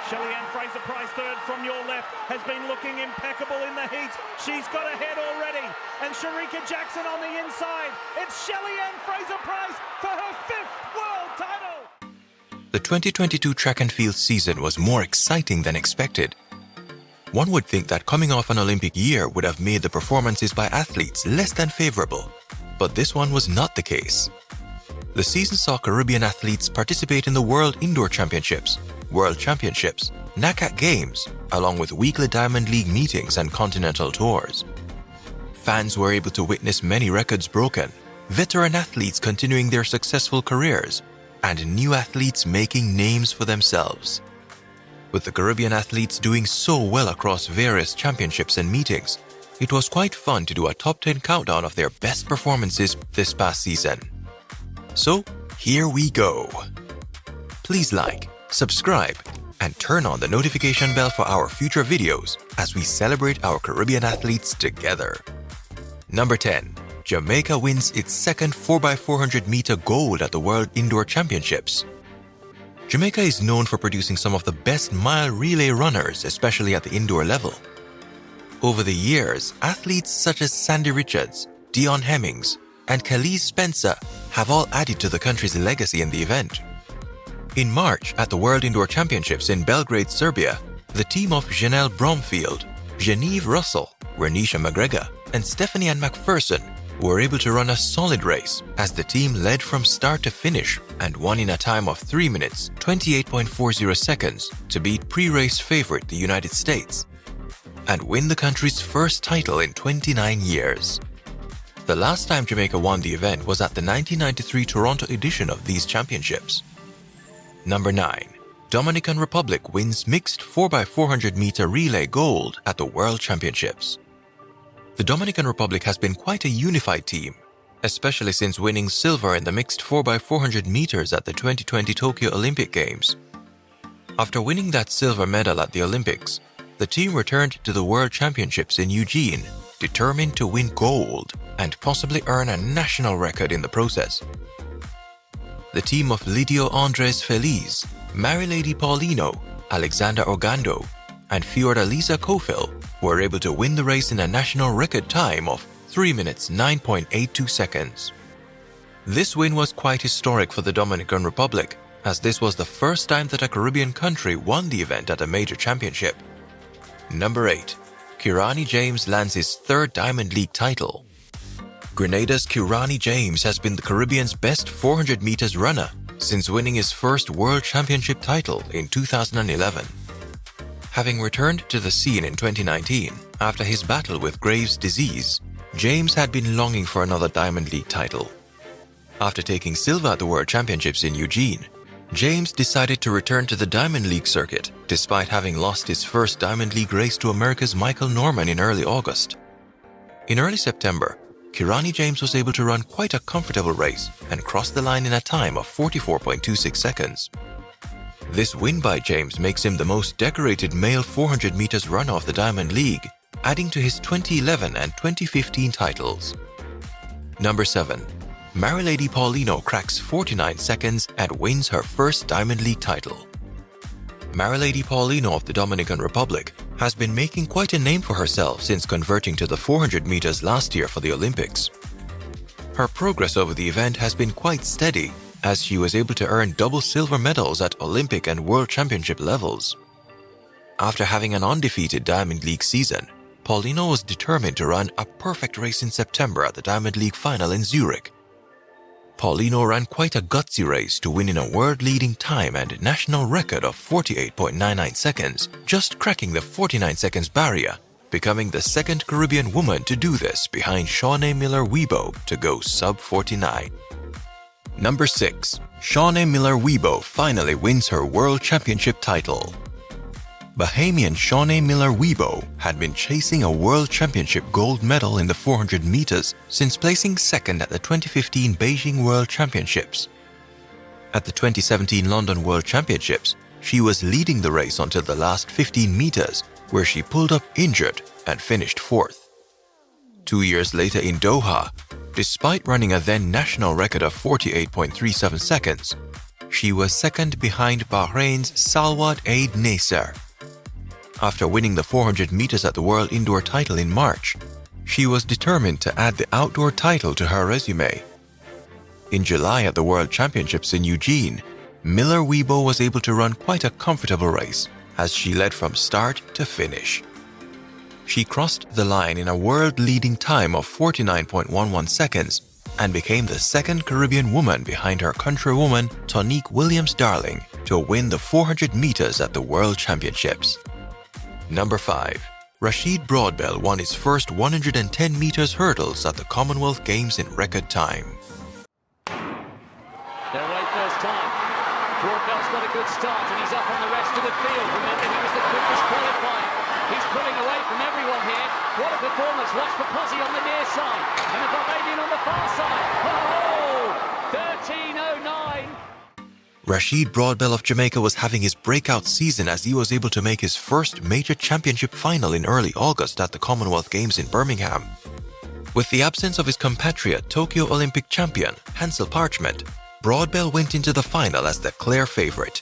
Shelly-Ann Fraser-Pryce third from your left has been looking impeccable in the heat. She's got ahead already. And Shericka Jackson on the inside. It's Shelly-Ann Fraser-Pryce for her 5th world title. The 2022 track and field season was more exciting than expected. One would think that coming off an Olympic year would have made the performances by athletes less than favorable, but this one was not the case. The season saw Caribbean athletes participate in the World Indoor Championships, World Championships, NACAC Games, along with weekly Diamond League meetings and Continental tours. Fans were able to witness many records broken, veteran athletes continuing their successful careers, and new athletes making names for themselves. With the Caribbean athletes doing so well across various championships and meetings, it was quite fun to do a top 10 countdown of their best performances this past season. So, here we go. Please like, subscribe, and turn on the notification bell for our future videos as we celebrate our Caribbean athletes together. Number 10. Jamaica wins its second 4x400 meter gold at the World Indoor Championships. Jamaica is known for producing some of the best mile relay runners, especially at the indoor level. Over the years, athletes such as Sandy Richards, Dion Hemmings, and Khalees Spencer have all added to the country's legacy in the event. In March, at the World Indoor Championships in Belgrade, Serbia, the team of Janelle Bromfield, Genevieve Russell, Renisha McGregor, and Stephanie-Ann McPherson were able to run a solid race as the team led from start to finish and won in a time of 3 minutes, 28.40 seconds to beat pre-race favorite the United States and win the country's first title in 29 years. The last time Jamaica won the event was at the 1993 Toronto edition of these championships. Number 9. Dominican Republic wins mixed 4x400 meter relay gold at the World Championships. The Dominican Republic has been quite a unified team, especially since winning silver in the mixed 4x400 meters at the 2020 Tokyo Olympic Games. After winning that silver medal at the Olympics, the team returned to the World Championships in Eugene, determined to win gold and possibly earn a national record in the process. The team of Lidio Andres Feliz, Marileidy Paulino, Alexander Ogando, and Fiordalisa Kofil were able to win the race in a national record time of 3 minutes 9.82 seconds. This win was quite historic for the Dominican Republic, as this was the first time that a Caribbean country won the event at a major championship. Number 8. Kirani James lands his 3rd Diamond League title. Grenada's Kirani James has been the Caribbean's best 400 meters runner since winning his first World Championship title in 2011. Having returned to the scene in 2019 after his battle with Graves' disease, James had been longing for another Diamond League title. After taking silver at the World Championships in Eugene, James decided to return to the Diamond League circuit despite having lost his first Diamond League race to America's Michael Norman in early August. In early September, Kirani James was able to run quite a comfortable race and cross the line in a time of 44.26 seconds. This win by James makes him the most decorated male 400 meters runner of the Diamond League, adding to his 2011 and 2015 titles. Number 7. Marileidy Paulino cracks 49 seconds and wins her first Diamond League title. Marileidy Paulino of the Dominican Republic has been making quite a name for herself since converting to the 400 meters last year for the Olympics. Her progress over the event has been quite steady, as she was able to earn double silver medals at Olympic and World Championship levels. After having an undefeated Diamond League season, Paulino was determined to run a perfect race in September at the Diamond League final in Zurich. Paulino ran quite a gutsy race to win in a world-leading time and national record of 48.99 seconds, just cracking the 49 seconds barrier, becoming the second Caribbean woman to do this behind Shaunae Miller-Ubio to go sub-49. Number 6. Shaunae Miller-Ubio finally wins her World Championship title. Bahamian Shaunae Miller-Ubio had been chasing a World Championship gold medal in the 400 meters since placing second at the 2015 Beijing World Championships. At the 2017 London World Championships, she was leading the race until the last 15 meters, where she pulled up injured and finished 4th. 2 years later in Doha, despite running a then national record of 48.37 seconds, she was second behind Bahrain's Salwat Eid Nasser. After winning the 400 meters at the World Indoor title in March, she was determined to add the outdoor title to her resume. In July at the World Championships in Eugene, Miller-Ubio was able to run quite a comfortable race as she led from start to finish. She crossed the line in a world-leading time of 49.11 seconds and became the second Caribbean woman behind her countrywoman Tonique Williams-Darling to win the 400 meters at the World Championships. Number 5. Rasheed Broadbell won his first 110 meters hurdles at the Commonwealth Games in record time. They're away first time. Broadbell's got a good start and he's up on the rest of the field. Remember, he was the quickest qualifier. He's pulling away from everyone here. What a performance. Watch for Posy on the near side and the Barbadian on the far side. Oh, 13.09. Rasheed Broadbell of Jamaica was having his breakout season as he was able to make his first major championship final in early August at the Commonwealth Games in Birmingham. With the absence of his compatriot Tokyo Olympic champion Hansel Parchment, Broadbell went into the final as the clear favorite.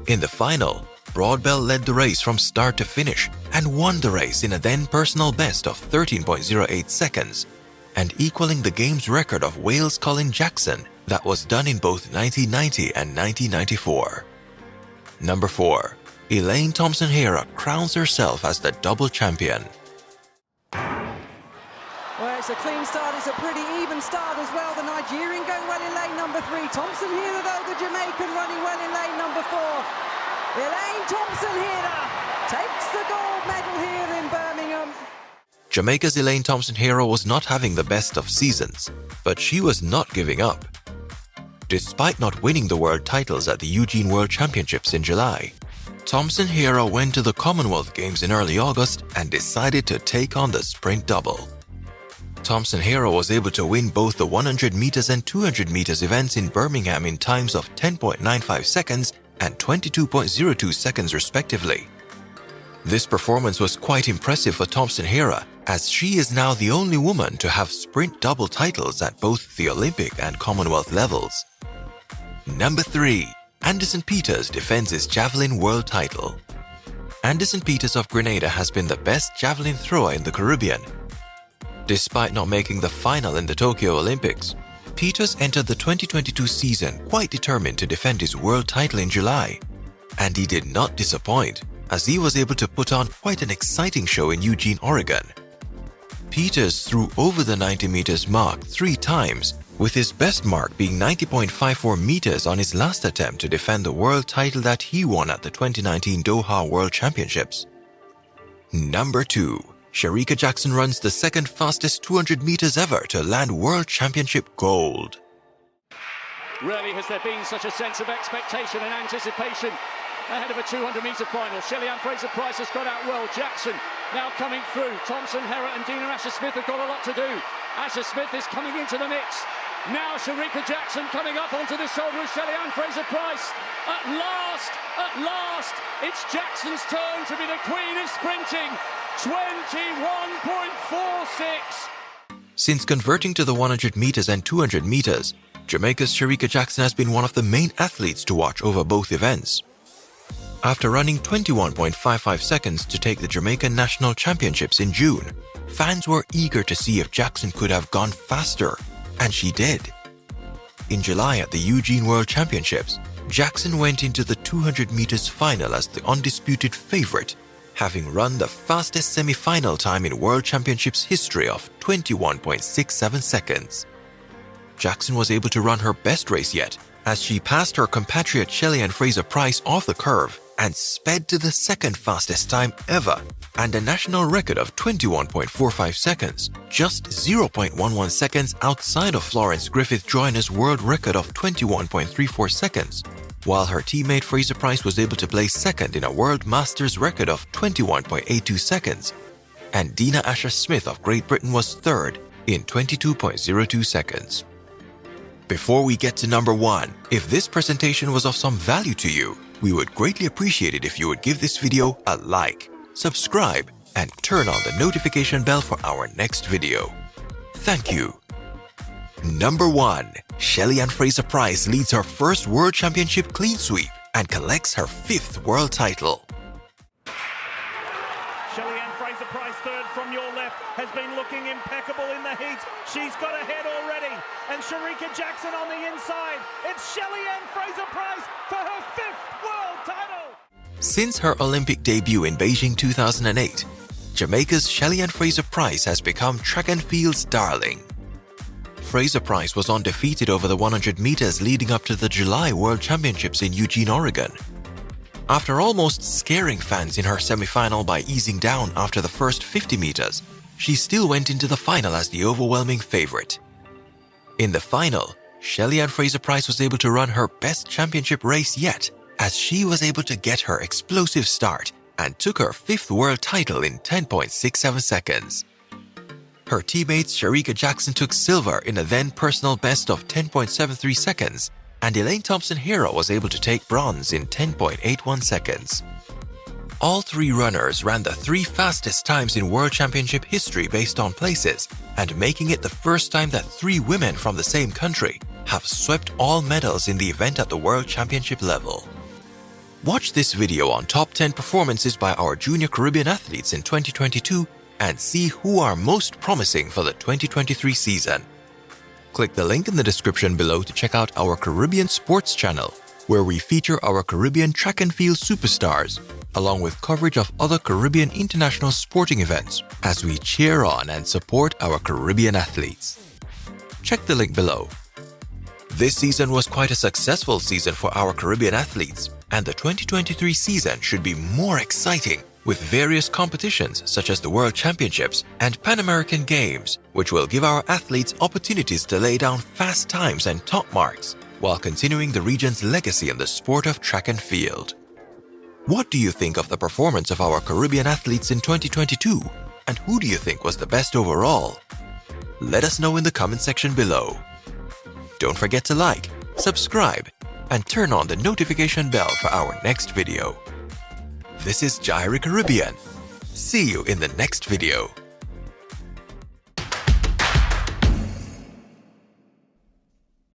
In the final, Broadbell led the race from start to finish and won the race in a then personal best of 13.08 seconds and equaling the game's record of Wales' Colin Jackson that was done in both 1990 and 1994. Number 4. Elaine Thompson-Herah crowns herself as the double champion. Well, it's a clean start, it's a pretty even start as well. The Nigerian going well in lane number 3. Thompson-Herah, though, the Jamaican running well in lane number 4. Elaine Thompson-Herah takes the gold medal here in Birmingham. Jamaica's Elaine Thompson-Herah was not having the best of seasons, but she was not giving up. Despite not winning the world titles at the Eugene World Championships in July, Thompson-Herah went to the Commonwealth Games in early August and decided to take on the sprint double. Thompson-Herah was able to win both the 100 meters and 200 meters events in Birmingham in times of 10.95 seconds and 22.02 seconds respectively. This performance was quite impressive for Thompson-Herah as she is now the only woman to have sprint double titles at both the Olympic and Commonwealth levels. Number 3. Anderson Peters defends his Javelin world title. Anderson Peters of Grenada has been the best javelin thrower in the Caribbean. Despite not making the final in the Tokyo Olympics, Peters entered the 2022 season quite determined to defend his world title in July. And he did not disappoint, as he was able to put on quite an exciting show in Eugene, Oregon. Peters threw over the 90 meters mark 3 times, with his best mark being 90.54 meters on his last attempt to defend the world title that he won at the 2019 Doha World Championships. Number 2. Shericka Jackson runs the second fastest 200 meters ever to land World Championship gold. Rarely has there been such a sense of expectation and anticipation ahead of a 200-meter final. Shelly-Ann Fraser-Pryce has got out well. Jackson now coming through. Thompson-Herah and Dina Asher-Smith have got a lot to do. Asher-Smith is coming into the mix. Now Shericka Jackson coming up onto the shoulder of Shelly-Ann Fraser-Pryce. At last, it's Jackson's turn to be the queen of sprinting. 21.46. Since converting to the 100 meters and 200 meters, Jamaica's Shericka Jackson has been one of the main athletes to watch over both events. After running 21.55 seconds to take the Jamaican National Championships in June, fans were eager to see if Jackson could have gone faster, and she did. In July at the Eugene World Championships, Jackson went into the 200 meters final as the undisputed favorite, having run the fastest semi-final time in World Championships history of 21.67 seconds. Jackson was able to run her best race yet as she passed her compatriot Shelly-Ann Fraser-Pryce off the curve and sped to the second fastest time ever and a national record of 21.45 seconds, just 0.11 seconds outside of Florence Griffith Joyner's world record of 21.34 seconds, while her teammate Fraser-Pryce was able to place second in a World Masters record of 21.82 seconds, and Dina Asher-Smith of Great Britain was third in 22.02 seconds. Before we get to number 1, if this presentation was of some value to you, we would greatly appreciate it if you would give this video a like, subscribe, and turn on the notification bell for our next video. Thank you. Number 1. Shelly-Ann Fraser-Pryce leads her first World Championship clean sweep and collects her 5th world title. Shelly-Ann Fraser-Pryce, third from your left, has been looking impeccable in the heat. She's got ahead already. And Shericka Jackson on the inside. It's Shelly-Ann Fraser-Pryce for her 5th world title. Since her Olympic debut in Beijing 2008, Jamaica's Shelly-Ann Fraser-Pryce has become track and field's darling. Fraser-Pryce was undefeated over the 100 meters leading up to the July World Championships in Eugene, Oregon. After almost scaring fans in her semi-final by easing down after the first 50 meters, she still went into the final as the overwhelming favorite. In the final, Shelly-Ann Fraser-Pryce was able to run her best championship race yet, as she was able to get her explosive start and took her 5th world title in 10.67 seconds. Her teammates Shericka Jackson took silver in a then personal best of 10.73 seconds, and Elaine Thompson-Herah was able to take bronze in 10.81 seconds. All 3 runners ran the 3 fastest times in World Championship history based on places, and making it the first time that 3 women from the same country have swept all medals in the event at the World Championship level. Watch this video on top 10 performances by our junior Caribbean athletes in 2022 and see who are most promising for the 2023 season. Click the link in the description below to check out our Caribbean Sports channel, where we feature our Caribbean track and field superstars, along with coverage of other Caribbean international sporting events as we cheer on and support our Caribbean athletes. Check the link below. This season was quite a successful season for our Caribbean athletes, and the 2023 season should be more exciting with various competitions such as the World Championships and Pan American Games, which will give our athletes opportunities to lay down fast times and top marks while continuing the region's legacy in the sport of track and field. What do you think of the performance of our Caribbean athletes in 2022? And who do you think was the best overall? Let us know in the comment section below. Don't forget to like, subscribe, and turn on the notification bell for our next video. This is J-irie Caribbean. See you in the next video.